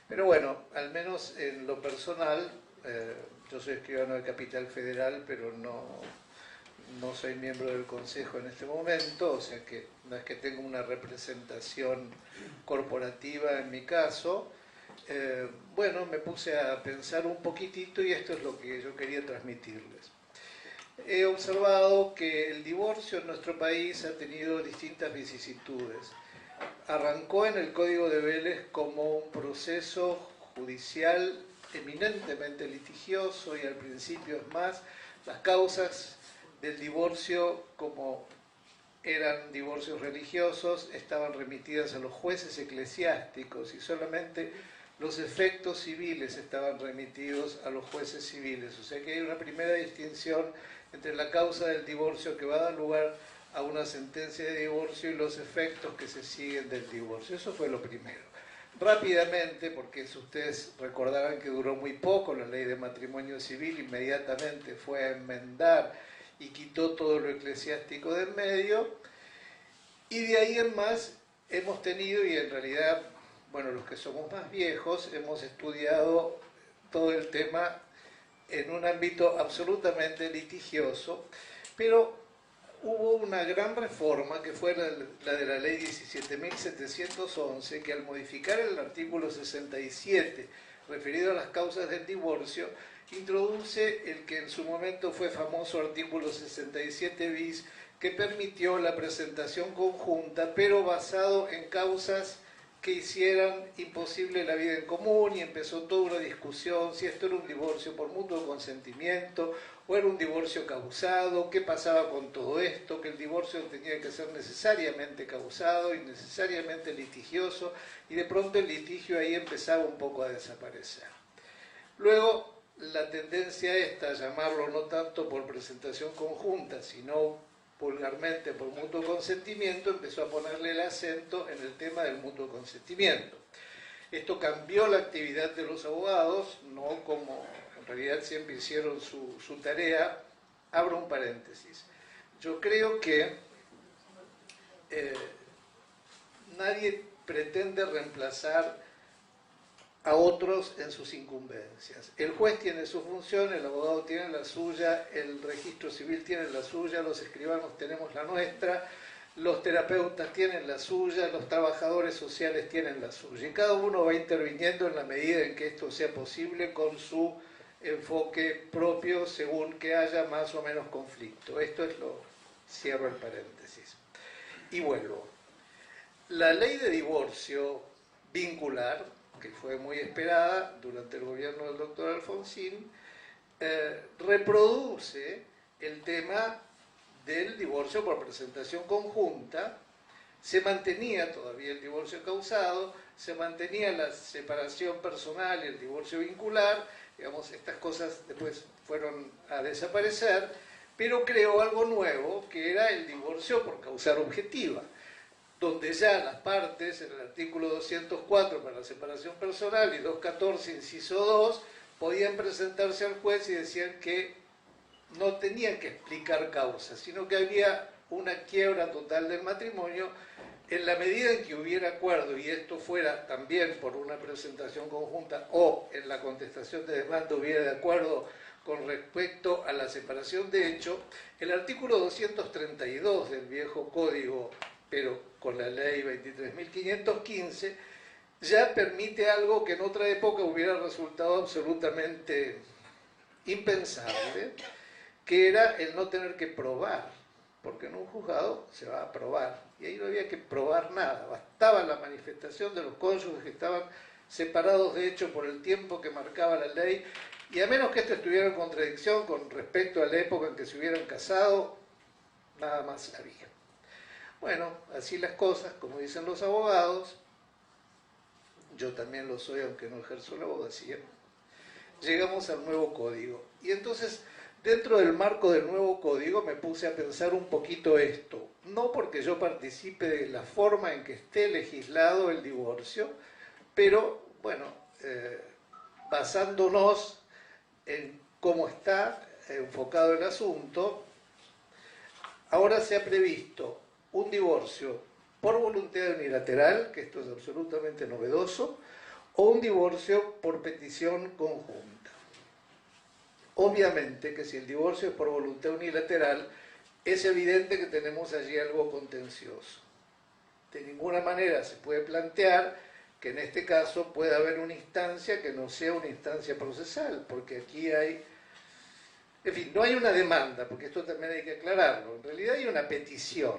S6: Pero bueno, al menos en lo personal, yo soy escribano de Capital Federal, pero no soy miembro del Consejo en este momento, o sea que no es que tenga una representación corporativa en mi caso. Bueno, me puse a pensar un poquitito y esto es lo que yo quería transmitirles. He observado que el divorcio en nuestro país ha tenido distintas vicisitudes. Arrancó en el Código de Vélez como un proceso judicial eminentemente litigioso y al principio es más, las causas del divorcio, como eran divorcios religiosos, estaban remitidas a los jueces eclesiásticos y solamente los efectos civiles estaban remitidos a los jueces civiles. O sea que hay una primera distinción entre la causa del divorcio que va a dar lugar a una sentencia de divorcio y los efectos que se siguen del divorcio. Eso fue lo primero. Rápidamente, porque ustedes recordarán que duró muy poco la ley de matrimonio civil, inmediatamente fue a enmendar y quitó todo lo eclesiástico del medio, y de ahí en más hemos tenido, y en realidad, bueno, los que somos más viejos, hemos estudiado todo el tema en un ámbito absolutamente litigioso, pero hubo una gran reforma que fue la de la ley 17.711, que al modificar el artículo 67 referido a las causas del divorcio, introduce el que en su momento fue famoso artículo 67 bis, que permitió la presentación conjunta, pero basado en causas que hicieran imposible la vida en común, y empezó toda una discusión si esto era un divorcio por mutuo consentimiento o era un divorcio causado, qué pasaba con todo esto, que el divorcio tenía que ser necesariamente causado y necesariamente litigioso, y de pronto el litigio ahí empezaba un poco a desaparecer. Luego, la tendencia esta a llamarlo no tanto por presentación conjunta, sino vulgarmente por mutuo consentimiento, empezó a ponerle el acento en el tema del mutuo consentimiento. Esto cambió la actividad de los abogados, no como en realidad siempre hicieron su tarea. Abro un paréntesis. Yo creo que nadie pretende reemplazar a otros en sus incumbencias. El juez tiene su función, el abogado tiene la suya, el registro civil tiene la suya, los escribanos tenemos la nuestra, los terapeutas tienen la suya, los trabajadores sociales tienen la suya. Y cada uno va interviniendo en la medida en que esto sea posible con su enfoque propio según que haya más o menos conflicto. Esto es cierro el paréntesis. Y vuelvo. La ley de divorcio vincular, que fue muy esperada durante el gobierno del doctor Alfonsín, reproduce el tema del divorcio por presentación conjunta. Se mantenía todavía el divorcio causado, se mantenía la separación personal y el divorcio vincular, digamos, estas cosas después fueron a desaparecer, pero creó algo nuevo, que era el divorcio por causal objetiva, donde ya las partes, en el artículo 204 para la separación personal y 214, inciso 2, podían presentarse al juez y decían que no tenían que explicar causas, sino que había una quiebra total del matrimonio en la medida en que hubiera acuerdo, y esto fuera también por una presentación conjunta o en la contestación de demanda hubiera de acuerdo con respecto a la separación de hecho. El artículo 232 del viejo código, pero con la ley 23.515, ya permite algo que en otra época hubiera resultado absolutamente impensable, que era el no tener que probar, porque en un juzgado se va a probar, y ahí no había que probar nada, bastaba la manifestación de los cónyuges que estaban separados de hecho por el tiempo que marcaba la ley, y a menos que esto estuviera en contradicción con respecto a la época en que se hubieran casado, nada más había. Bueno, así las cosas, como dicen los abogados, yo también lo soy aunque no ejerzo la abogacía, llegamos al nuevo código, y entonces dentro del marco del nuevo código me puse a pensar un poquito esto, no porque yo participe de la forma en que esté legislado el divorcio, pero bueno, basándonos en cómo está enfocado el asunto, ahora se ha previsto un divorcio por voluntad unilateral, que esto es absolutamente novedoso, o un divorcio por petición conjunta. Obviamente que si el divorcio es por voluntad unilateral, es evidente que tenemos allí algo contencioso. De ninguna manera se puede plantear que en este caso pueda haber una instancia que no sea una instancia procesal, porque aquí hay, en fin, no hay una demanda, porque esto también hay que aclararlo, en realidad hay una petición,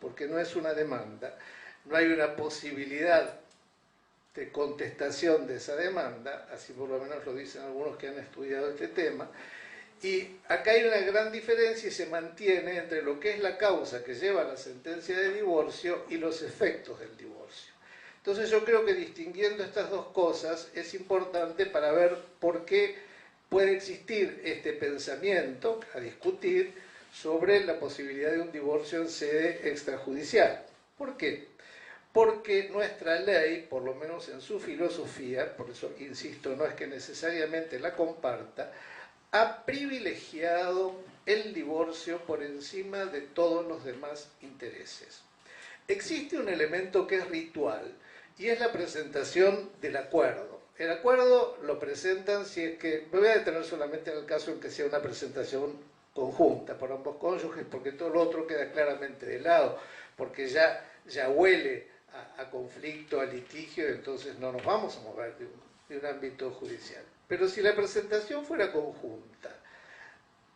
S6: porque no es una demanda, no hay una posibilidad de contestación de esa demanda, así por lo menos lo dicen algunos que han estudiado este tema, y acá hay una gran diferencia y se mantiene entre lo que es la causa que lleva a la sentencia de divorcio y los efectos del divorcio. Entonces yo creo que distinguiendo estas dos cosas es importante para ver por qué puede existir este pensamiento a discutir sobre la posibilidad de un divorcio en sede extrajudicial. ¿Por qué? Porque nuestra ley, por lo menos en su filosofía, por eso insisto, no es que necesariamente la comparta, ha privilegiado el divorcio por encima de todos los demás intereses. Existe un elemento que es ritual y es la presentación del acuerdo. El acuerdo lo presentan si es que, me voy a detener solamente en el caso en que sea una presentación conjunta por ambos cónyuges, porque todo lo otro queda claramente de lado, porque ya huele a conflicto, a litigio, entonces no nos vamos a mover de un ámbito judicial. Pero si la presentación fuera conjunta,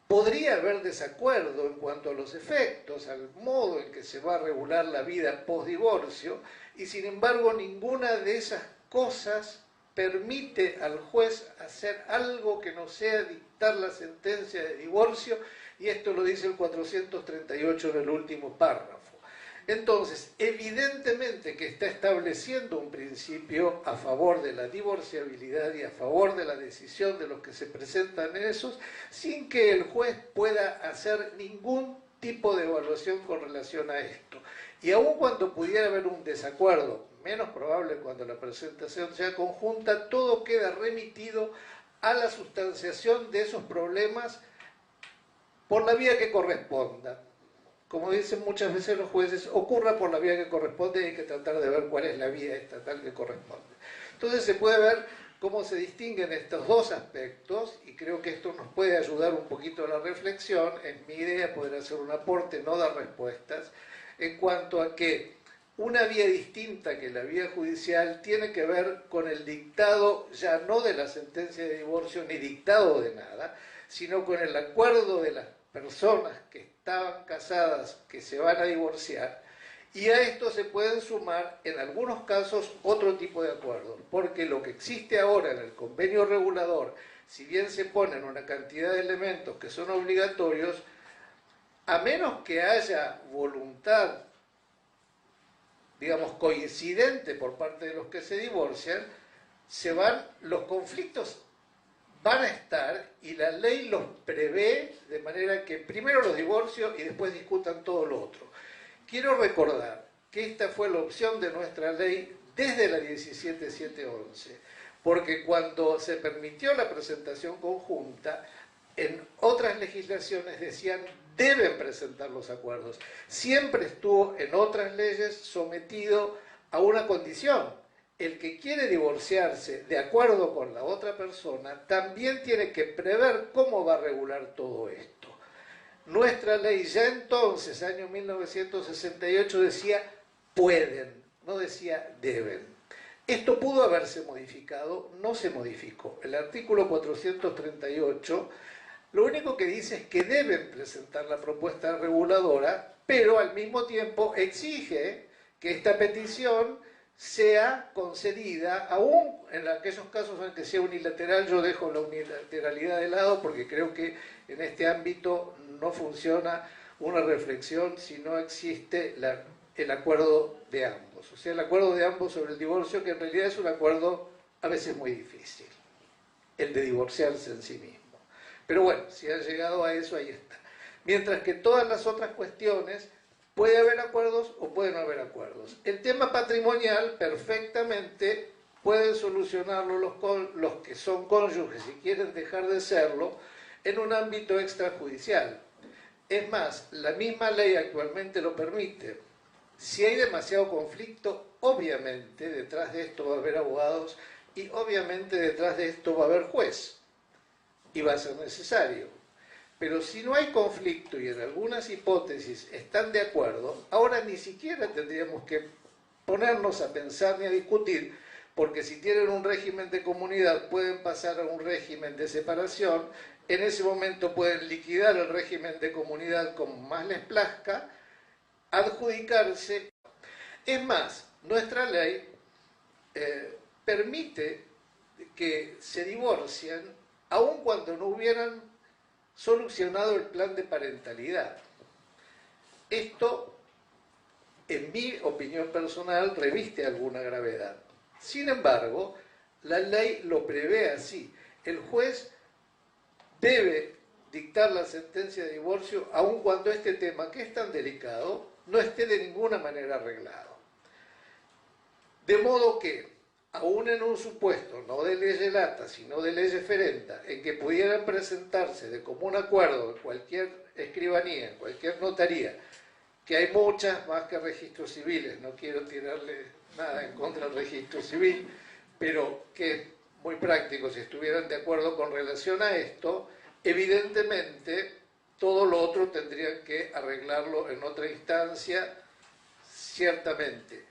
S6: podría haber desacuerdo en cuanto a los efectos, al modo en que se va a regular la vida post-divorcio, y sin embargo ninguna de esas cosas permite al juez hacer algo que no sea dictar la sentencia de divorcio, y esto lo dice el 438 en el último párrafo. Entonces, evidentemente que está estableciendo un principio a favor de la divorciabilidad y a favor de la decisión de los que se presentan en esos, sin que el juez pueda hacer ningún tipo de evaluación con relación a esto. Y aun cuando pudiera haber un desacuerdo, menos probable cuando la presentación sea conjunta, todo queda remitido a la sustanciación de esos problemas por la vía que corresponda. Como dicen muchas veces los jueces, ocurra por la vía que corresponde y hay que tratar de ver cuál es la vía estatal que corresponde. Entonces se puede ver cómo se distinguen estos dos aspectos y creo que esto nos puede ayudar un poquito a la reflexión. Es mi idea poder hacer un aporte, no dar respuestas, en cuanto a que una vía distinta que la vía judicial tiene que ver con el dictado ya no de la sentencia de divorcio ni dictado de nada, sino con el acuerdo de las personas que estaban casadas, que se van a divorciar, Y a esto se pueden sumar, en algunos casos, otro tipo de acuerdos, porque lo que existe ahora en el convenio regulador, si bien se ponen una cantidad de elementos que son obligatorios, a menos que haya voluntad, digamos, coincidente por parte de los que se divorcian, los conflictos van a estar y la ley los prevé de manera que primero los divorcios y después discutan todo lo otro. Quiero recordar que esta fue la opción de nuestra ley desde la 17711, porque cuando se permitió la presentación conjunta, en otras legislaciones decían deben presentar los acuerdos. Siempre estuvo en otras leyes sometido a una condición. El que quiere divorciarse de acuerdo con la otra persona también tiene que prever cómo va a regular todo esto. Nuestra ley ya entonces, año 1968, decía pueden, no decía deben. Esto pudo haberse modificado, no se modificó. El artículo 438 lo único que dice es que deben presentar la propuesta reguladora, pero al mismo tiempo exige que esta petición sea concedida, aún en aquellos casos en que sea unilateral. Yo dejo la unilateralidad de lado porque creo que en este ámbito no funciona una reflexión si no existe el acuerdo de ambos. O sea, el acuerdo de ambos sobre el divorcio, que en realidad es un acuerdo a veces muy difícil, el de divorciarse en sí mismo. Pero bueno, si ha llegado a eso, ahí está. Mientras que todas las otras cuestiones, puede haber acuerdos o puede no haber acuerdos. El tema patrimonial, perfectamente, pueden solucionarlo los que son cónyuges y quieren dejar de serlo en un ámbito extrajudicial. Es más, la misma ley actualmente lo permite. Si hay demasiado conflicto, obviamente detrás de esto va a haber abogados y obviamente detrás de esto va a haber juez. Y va a ser necesario. Pero si no hay conflicto y en algunas hipótesis están de acuerdo, ahora ni siquiera tendríamos que ponernos a pensar ni a discutir, porque si tienen un régimen de comunidad pueden pasar a un régimen de separación, en ese momento pueden liquidar el régimen de comunidad como más les plazca, adjudicarse. Es más, nuestra ley permite que se divorcien aun cuando no hubieran solucionado el plan de parentalidad. Esto, en mi opinión personal, reviste alguna gravedad. Sin embargo, la ley lo prevé así. El juez debe dictar la sentencia de divorcio aun cuando este tema, que es tan delicado, no esté de ninguna manera arreglado. De modo que, aún en un supuesto, no de ley lata, sino de ley ferenda, en que pudieran presentarse de común acuerdo en cualquier escribanía, en cualquier notaría, que hay muchas más que registros civiles, no quiero tirarle nada en contra del registro civil, pero que es muy práctico, si estuvieran de acuerdo con relación a esto, evidentemente todo lo otro tendrían que arreglarlo en otra instancia, ciertamente.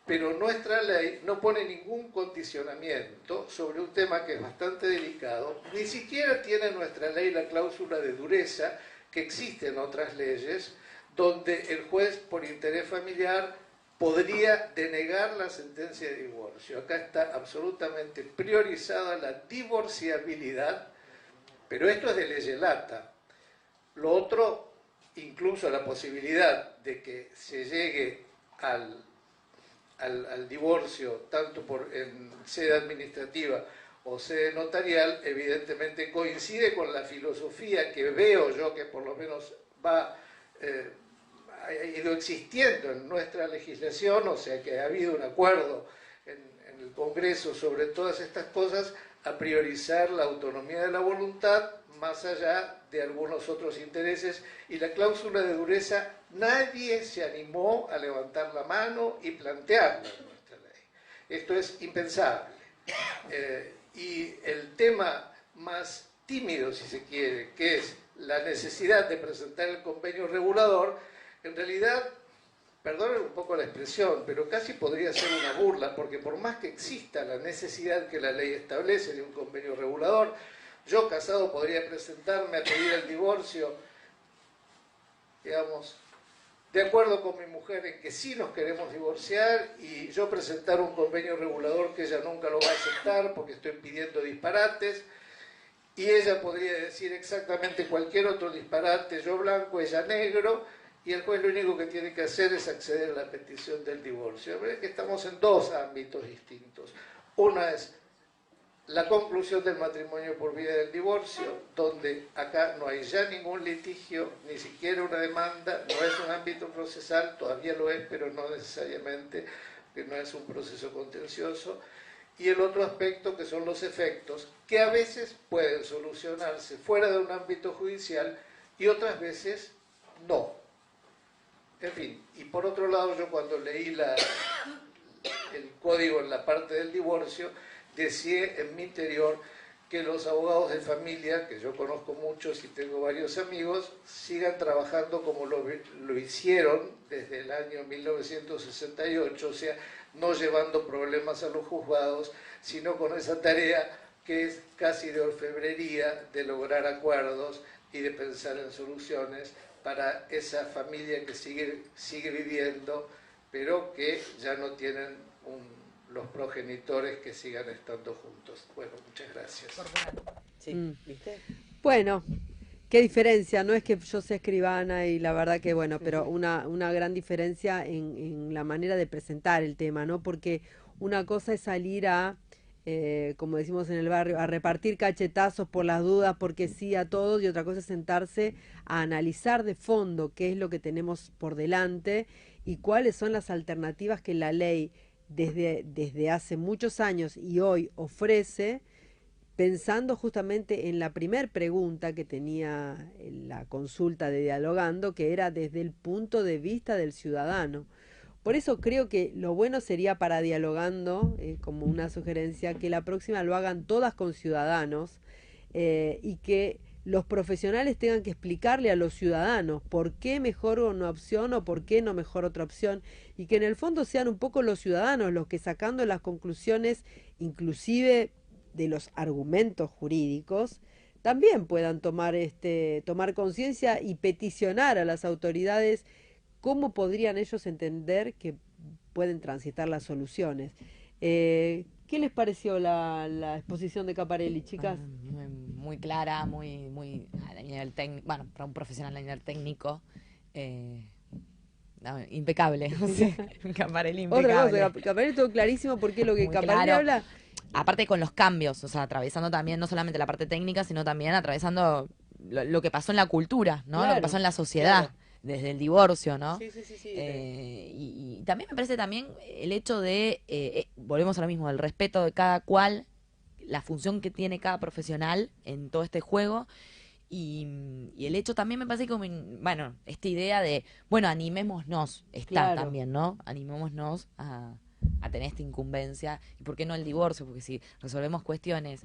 S6: Pero nuestra ley no pone ningún condicionamiento sobre un tema que es bastante delicado. Ni siquiera tiene nuestra ley la cláusula de dureza que existe en otras leyes, donde el juez, por interés familiar, podría denegar la sentencia de divorcio. Acá está absolutamente priorizada la divorciabilidad, pero esto es de ley lata. Lo otro, incluso la posibilidad de que se llegue al divorcio, tanto en sede administrativa o sede notarial, evidentemente coincide con la filosofía que veo yo que por lo menos ha ido existiendo en nuestra legislación, o sea que ha habido un acuerdo en el Congreso sobre todas estas cosas, a priorizar la autonomía de la voluntad más allá de algunos otros intereses, y la cláusula de dureza nadie se animó a levantar la mano y plantearla en nuestra ley. Esto es impensable. Y el tema más tímido, si se quiere, que es la necesidad de presentar el convenio regulador, en realidad, perdonen un poco la expresión, pero casi podría ser una burla, porque por más que exista la necesidad que la ley establece de un convenio regulador, yo casado podría presentarme a pedir el divorcio, digamos, de acuerdo con mi mujer en que sí nos queremos divorciar y yo presentar un convenio regulador que ella nunca lo va a aceptar porque estoy pidiendo disparates y ella podría decir exactamente cualquier otro disparate, yo blanco, ella negro, y el juez lo único que tiene que hacer es acceder a la petición del divorcio. La verdad es que estamos en dos ámbitos distintos. Una es la conclusión del matrimonio por vía del divorcio, donde acá no hay ya ningún litigio, ni siquiera una demanda, no es un ámbito procesal, todavía lo es, pero no necesariamente, que no es un proceso contencioso. Y el otro aspecto que son los efectos, que a veces pueden solucionarse fuera de un ámbito judicial y otras veces no. En fin, y por otro lado yo cuando leí el código en la parte del divorcio, decía en mi interior que los abogados de familia, que yo conozco muchos y tengo varios amigos, sigan trabajando como lo hicieron desde el año 1968, o sea, no llevando problemas a los juzgados, sino con esa tarea que es casi de orfebrería, de lograr acuerdos y de pensar en soluciones para esa familia que sigue viviendo, pero que ya no tienen los progenitores que sigan estando juntos. Bueno, muchas gracias.
S4: Sí, ¿viste?
S1: Bueno, qué diferencia, no es que yo sea escribana y la verdad que bueno, pero una gran diferencia en la manera de presentar el tema, ¿no? Porque una cosa es salir a, como decimos en el barrio, a repartir cachetazos por las dudas, porque sí a todos, y otra cosa es sentarse a analizar de fondo qué es lo que tenemos por delante y cuáles son las alternativas que la ley desde hace muchos años y hoy ofrece, pensando justamente en la primer pregunta que tenía la consulta de Dialogando, que era desde el punto de vista del ciudadano. Por eso creo que lo bueno sería para Dialogando, como una sugerencia, que la próxima lo hagan todas con ciudadanos y que los profesionales tengan que explicarle a los ciudadanos por qué mejor una opción o por qué no mejor otra opción, y que en el fondo sean un poco los ciudadanos los que, sacando las conclusiones inclusive de los argumentos jurídicos, también puedan tomar conciencia y peticionar a las autoridades cómo podrían ellos entender que pueden transitar las soluciones. ¿Qué les pareció la exposición de Caparelli, chicas?
S5: Muy clara, muy a nivel técnico, bueno, para un profesional a nivel técnico, impecable. O sea, Caparelli impecable.
S1: Otra cosa, Caparelli todo clarísimo porque lo que
S5: Muy
S1: Caparelli
S5: claro.
S1: habla...
S5: Aparte con los cambios, o sea, atravesando también no solamente la parte técnica, sino también atravesando lo que pasó en la cultura, ¿no?
S1: Claro,
S5: lo que pasó en la sociedad,
S4: claro.
S5: desde el divorcio, ¿no?
S4: Sí.
S5: Y también me parece también el hecho de, volvemos a lo mismo, el respeto de cada cual, la función que tiene cada profesional en todo este juego, y el hecho también me parece como, bueno, esta idea de, bueno, animémonos, está
S1: Claro.
S5: también, ¿no? Animémonos a tener esta incumbencia, y por qué no el divorcio, porque si resolvemos cuestiones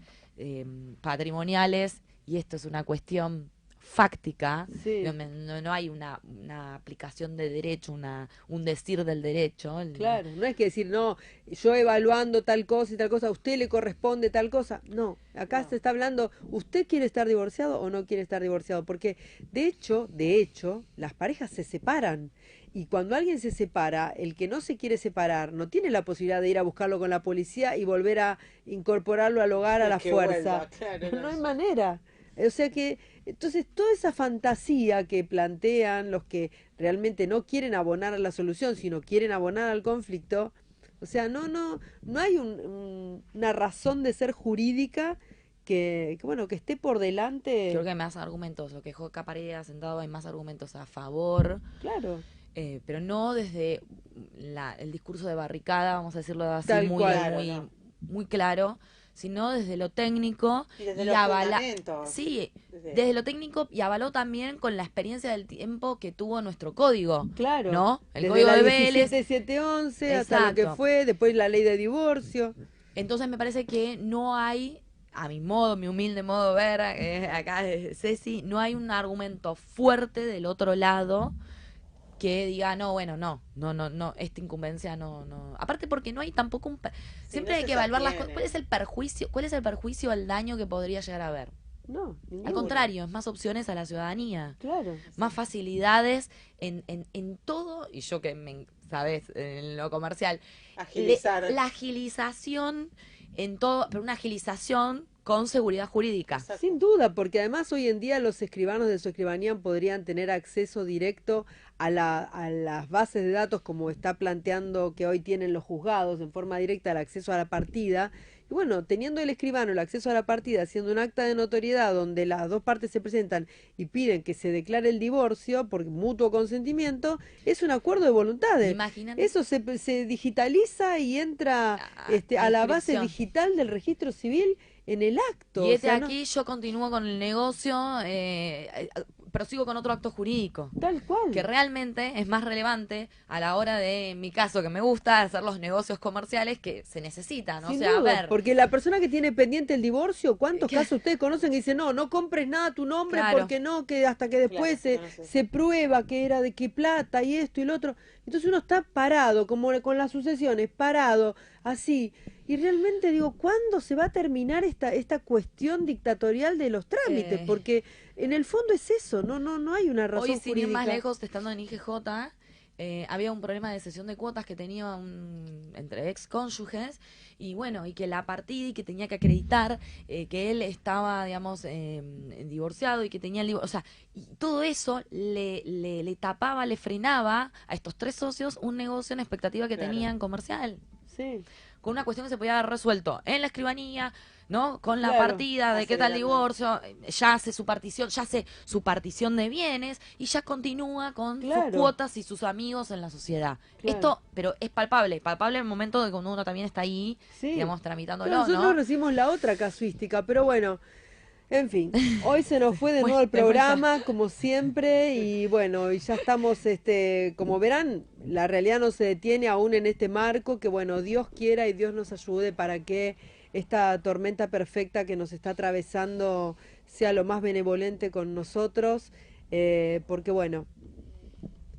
S5: patrimoniales, y esto es una cuestión fáctica,
S1: Sí.
S5: no hay una aplicación de derecho, un decir del derecho.
S1: Claro, no es que decir, no, yo evaluando tal cosa y tal cosa, a usted le corresponde tal cosa. No, acá se está hablando, ¿usted quiere estar divorciado o no quiere estar divorciado? Porque de hecho, las parejas se separan. Y cuando alguien se separa, el que no se quiere separar no tiene la posibilidad de ir a buscarlo con la policía y volver a incorporarlo al hogar a la
S4: Que
S1: fuerza.
S4: vuelva, claro,
S1: No hay manera. O sea que, entonces, toda esa fantasía que plantean los que realmente no quieren abonar a la solución, sino quieren abonar al conflicto, o sea, no hay una razón de ser jurídica que esté por delante.
S5: Creo que hay más argumentos, lo que dejó Caparelli sentado, hay más argumentos a favor,
S1: Claro,
S5: pero no desde el discurso de barricada, vamos a decirlo así,
S1: Tal
S5: muy,
S1: cual.
S5: muy,
S4: No.
S5: muy claro, sino desde lo técnico
S4: Y desde los fundamentos.
S5: sí,
S4: Desde-
S5: desde lo técnico, y avaló también con la experiencia del tiempo que tuvo nuestro código.
S1: claro.
S5: ¿No? El
S1: Desde
S5: código
S1: la
S5: de Vélez.
S1: 17711 hasta lo que
S5: Exacto.
S1: fue, después la ley de divorcio.
S5: Entonces me parece que no hay, a mi modo, mi humilde modo de ver, acá de Ceci, no hay un argumento fuerte del otro lado que diga, no, bueno, no, esta incumbencia no. Aparte porque no hay tampoco siempre
S4: no
S5: hay
S4: se
S5: que evaluar las
S4: sostiene.
S5: cosas. ¿Cuál es el perjuicio, el daño que podría llegar a haber?
S1: No, ninguna.
S5: Al contrario, es más opciones a la ciudadanía.
S1: Claro.
S5: Más facilidades en todo, y yo que sabes, en lo comercial,
S4: Agilizar.
S5: la agilización en todo, pero una agilización con seguridad jurídica.
S4: Exacto.
S1: Sin duda, porque además hoy en día los escribanos de su escribanía podrían tener acceso directo a las bases de datos como está planteando que hoy tienen los juzgados en forma directa el acceso a la partida. Y bueno, teniendo el escribano el acceso a la partida, haciendo un acta de notoriedad donde las dos partes se presentan y piden que se declare el divorcio por mutuo consentimiento, es un acuerdo de voluntades.
S5: Imagínate.
S1: Eso se digitaliza y entra a la base
S5: inscripción.
S1: digital del registro civil en el acto.
S5: Y
S1: O sea, no-
S5: aquí yo continúo con el negocio, prosigo con otro acto jurídico.
S1: Tal cual.
S5: Que realmente es más relevante a la hora de, en mi caso, que me gusta hacer los negocios comerciales que se necesitan.
S1: Sin
S5: o sea,
S1: duda,
S5: a ver,
S1: porque la persona que tiene pendiente el divorcio, ¿cuántos
S5: ¿Qué?
S1: casos ustedes conocen que dicen, no compres nada a tu nombre
S5: Claro.
S1: porque no, que hasta que después
S4: Claro, no sé.
S1: se prueba que era de qué plata y esto y lo otro? Entonces uno está parado, como con las sucesiones, parado, así. Y realmente digo, ¿cuándo se va a terminar esta cuestión dictatorial de los trámites? Porque en el fondo es eso, no hay una razón
S5: hoy sin ir más
S1: jurídica.
S5: lejos, estando en IGJ, había un problema de cesión de cuotas que tenía entre ex cónyuges y bueno, y que la partida y que tenía que acreditar que él estaba, digamos, divorciado y que tenía el divorcio, o sea, y todo eso le tapaba, le frenaba a estos tres socios un negocio, una expectativa que
S4: Claro.
S5: tenían comercial.
S1: Sí.
S5: Con una cuestión que se podía haber resuelto en la escribanía, ¿no? Con la
S1: Claro,
S5: partida de qué tal
S4: acelerando.
S5: divorcio, ya hace su partición de bienes y ya continúa con
S1: Claro.
S5: sus cuotas y sus amigos en la sociedad.
S1: Claro.
S5: Esto, pero es palpable en el momento de cuando uno también está ahí,
S1: Sí.
S5: digamos, tramitándolo,
S1: Nosotros
S5: ¿no?
S1: recibimos la otra casuística, pero bueno, en fin, hoy se nos fue de
S5: Bueno,
S1: nuevo el
S5: de vuelta.
S1: programa, como siempre, y bueno, y ya estamos, como verán, la realidad no se detiene aún en este marco, que bueno, Dios quiera y Dios nos ayude para que esta tormenta perfecta que nos está atravesando sea lo más benevolente con nosotros, porque bueno,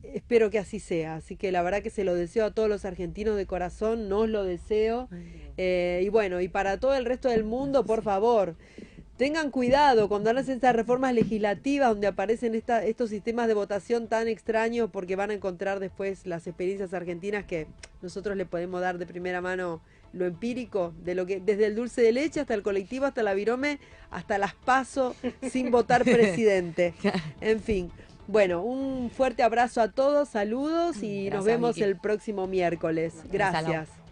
S1: espero que así sea. Así que la verdad que se lo deseo a todos los argentinos de corazón, nos lo deseo. Y bueno, y para todo el resto del mundo, por favor, tengan cuidado cuando hacen estas reformas legislativas donde aparecen estos sistemas de votación tan extraños, porque van a encontrar después las experiencias argentinas que nosotros le podemos dar de primera mano lo empírico, de lo que desde el dulce de leche hasta el colectivo, hasta la virome, hasta las PASO, sin votar presidente. En fin. Bueno, un fuerte abrazo a todos, saludos y
S5: Gracias,
S1: nos vemos
S5: Vicky.
S1: el próximo miércoles.
S5: Gracias, Lau.
S1: Gracias.